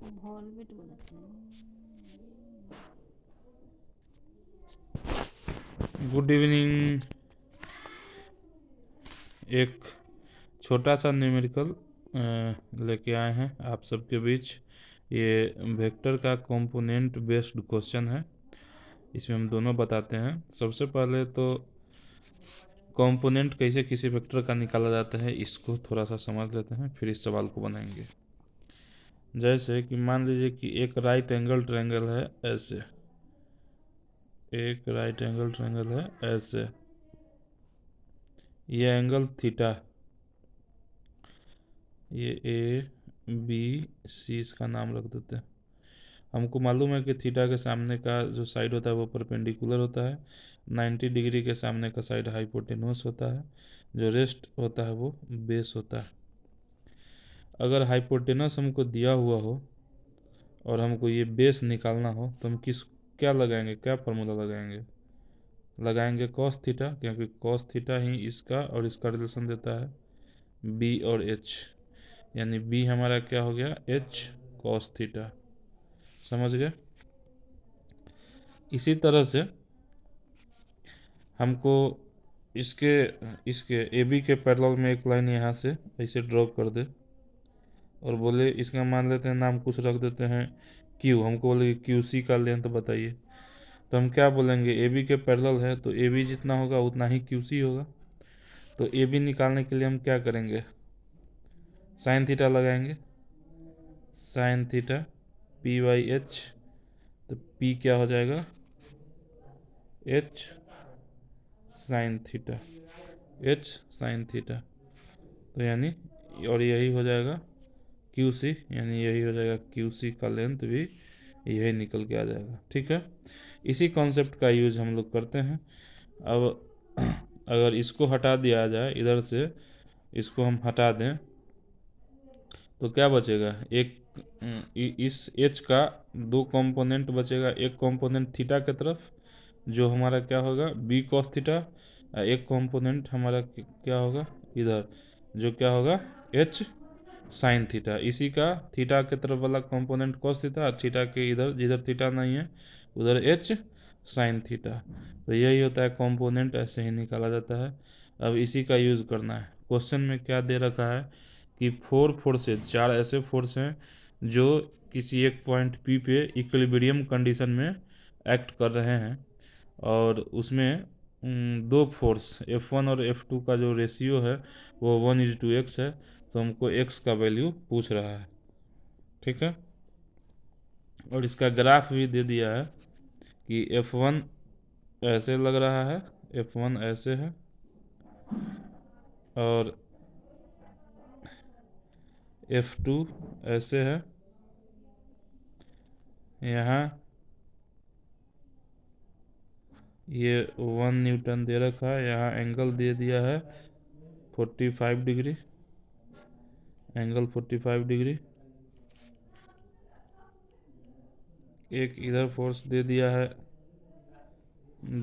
Valvate बनाते हैं। Good evening. एक छोटा सा न्यूमेरिकल लेके आए हैं आप सबके बीच। ये वेक्टर का कंपोनेंट बेस्ड क्वेश्चन है। इसमें हम दोनों बताते हैं। सबसे पहले तो कंपोनेंट कैसे किसी वेक्टर का निकाला जाता है इसको थोड़ा सा समझ लेते हैं, फिर इस सवाल को बनाएंगे। जैसे कि मान लीजिए कि एक राइट एंगल ट्रायंगल है ऐसे, एक राइट एंगल ट्रायंगल है ऐसे, ये एंगल थीटा, ये ए बी सी इसका नाम रख देते हैं। हमको मालूम है कि थीटा के सामने का जो साइड होता है वो परपेंडिकुलर होता है, 90 डिग्री के सामने का साइड हाइपोटेन्यूस होता है, जो रेस्ट होता है वो बेस होता है। अगर हाइपोटेनस हमको दिया हुआ हो और हमको ये बेस निकालना हो तो हम क्या लगाएंगे, क्या फार्मूला लगाएंगे कॉस थीटा, क्योंकि कॉस थीटा ही इसका और इसका रिलेशन देता है बी और एच, यानी बी हमारा क्या हो गया, एच कॉस थीटा। समझ गए। इसी तरह से हमको इसके इसके ए बी के पैरेलल में एक लाइन यहाँ से ऐसे ड्रॉ कर दे और बोले इसका मान लेते हैं नाम कुछ रख देते हैं क्यू। हमको बोले क्यू सी का लेंथ बताइए, तो हम क्या बोलेंगे, ए बी के पैरेलल है तो ए बी जितना होगा उतना ही क्यू सी होगा। तो ए बी निकालने के लिए हम क्या करेंगे, साइन थीटा लगाएंगे, sine theta P by H. तो पी क्या हो जाएगा, h sine theta, h sine theta. तो यानी और यही हो जाएगा क्यू सी, यानी यही हो जाएगा क्यू सी का लेंथ भी यही निकल के आ जाएगा। ठीक है, इसी कॉन्सेप्ट का यूज हम लोग करते हैं। अब अगर इसको हटा दिया जाए इधर से, इसको हम हटा दें तो क्या बचेगा, एक इस एच का दो कंपोनेंट बचेगा, एक कंपोनेंट थीटा की तरफ जो हमारा क्या होगा बी कॉस थीटा, एक कंपोनेंट हमारा क्या होगा इधर जो क्या होगा एच साइन थीटा। इसी का थीटा के तरफ वाला कंपोनेंट कॉस थीटा, थीटा के इधर जिधर थीटा नहीं है उधर एच साइन थीटा। तो यही होता है कंपोनेंट, ऐसे ही निकाला जाता है। अब इसी का यूज़ करना है। क्वेश्चन में क्या दे रखा है कि चार ऐसे फोर्स हैं जो किसी एक पॉइंट पी पे इक्विलिब्रियम कंडीशन में एक्ट कर रहे हैं, और उसमें दो फोर्स F1 और F2 का जो रेशियो है वो 1:x है। तो हमको x का वैल्यू पूछ रहा है। ठीक है, और इसका ग्राफ भी दे दिया है कि F1 ऐसे लग रहा है, F1 ऐसे है, और F2 ऐसे है। यहाँ ये 1 न्यूटन दे रखा है, यहाँ एंगल दे दिया है 45 डिग्री, एंगल 45 डिग्री। एक इधर फोर्स दे दिया है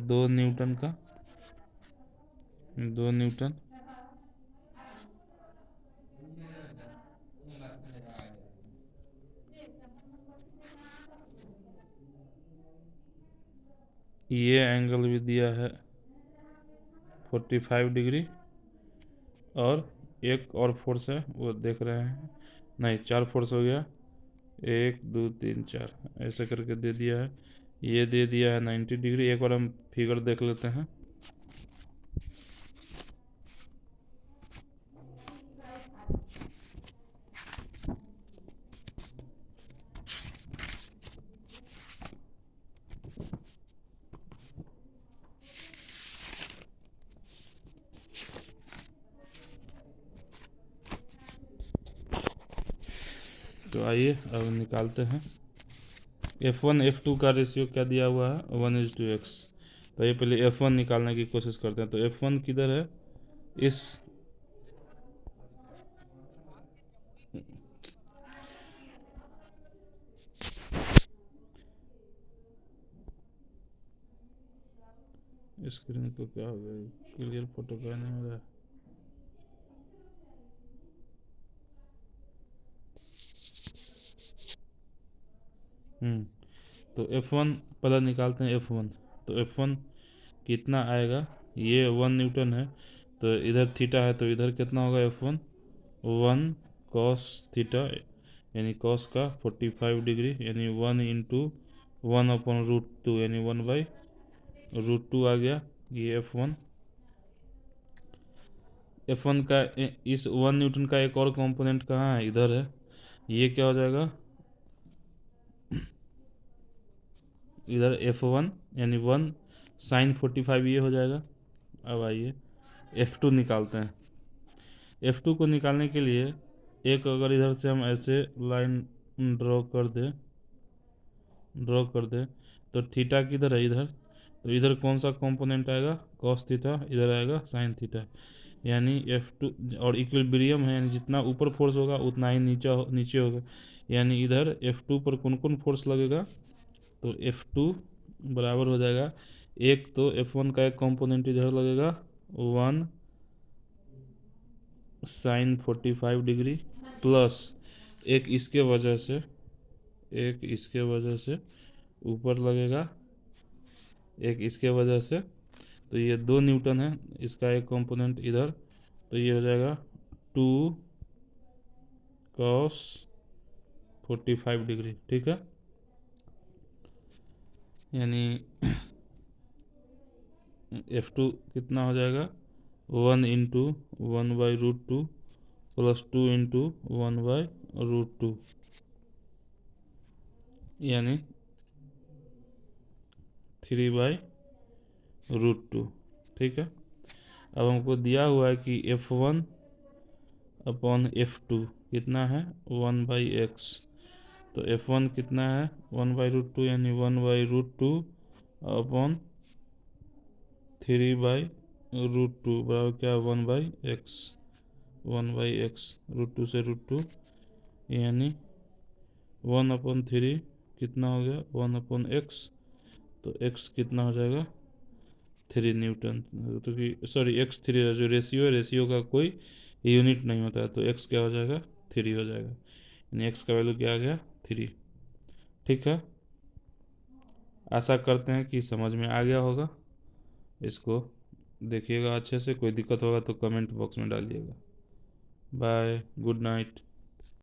2 न्यूटन का, 2 न्यूटन। ये एंगल भी दिया है 45 डिग्री, और एक और फोर्स है वो देख रहे हैं, नहीं 4 फोर्स हो गया, 1 2 3 4 ऐसे करके दे दिया है। ये दे दिया है 90 डिग्री। एक बार हम फिगर देख लेते हैं। तो आइए अब निकालते हैं। F1 F2 का रेशियो क्या दिया हुआ है 1:x। तो ये पहले F1 निकालने की कोशिश करते हैं। तो F1 किधर है, इस स्क्रीन को क्या हो गया, क्लियर फोटो क्या नहीं हो रहा है। तो F1 पहले निकालते हैं F1। तो F1 कितना आएगा, ये 1 न्यूटन है, तो इधर थीटा है, तो इधर कितना होगा F1 1 cos थीटा, यानी cos का 45 डिग्री, यानी 1 इंटू 1/√2 यानी 1/√2 आ गया ये F1। F1 का इस 1 न्यूटन का एक और कंपोनेंट कहाँ है, इधर है, ये क्या हो जाएगा, इधर F1 यानी 1 sin 45 ये हो जाएगा। अब आइए F2 निकालते हैं। F2 को निकालने के लिए एक अगर इधर से हम ऐसे लाइन ड्रॉ कर दें तो थीटा किधर है, इधर, तो इधर कौन सा कंपोनेंट आएगा, cos थीटा, इधर आएगा sin थीटा, यानी F2 और इक्विलिब्रियम है, यानी जितना ऊपर फोर्स होगा उतना ही नीचे होगा, यानी इधर F2 पर कौन कौन फोर्स लगेगा, तो F2 बराबर हो जाएगा, एक तो F1 का एक कंपोनेंट इधर लगेगा 1 sin 45 डिग्री प्लस एक इसके वजह से ऊपर लगेगा, एक इसके वजह से, तो ये 2 न्यूटन है, इसका एक कंपोनेंट इधर, तो ये हो जाएगा 2 cos 45 डिग्री, ठीक है, यानी F2 कितना हो जाएगा 1 इंटू 1/√2 प्लस 2 इंटू 1/√2 यानी 3/√2, ठीक है। अब हमको दिया हुआ है कि F1 अपॉन F2 कितना है 1/x, तो F1 कितना है 1/√2 यानी 1/√2 अपॉन 3/√2 बराबर क्या 1/x, 1/x √2 से √2 यानी 1/3 कितना हो गया 1/x, तो x कितना हो जाएगा 3 न्यूटन, तो कि सॉरी x3 जो रेशियो का कोई यूनिट नहीं होता है, तो x क्या हो जाएगा 3 हो जाएगा, यानी x का वैल्यू क्या आ गया 3, ठीक है। आशा करते हैं कि समझ में आ गया होगा, इसको देखिएगा अच्छे से, कोई दिक्कत होगा तो कमेंट बॉक्स में डालिएगा। Bye, good night.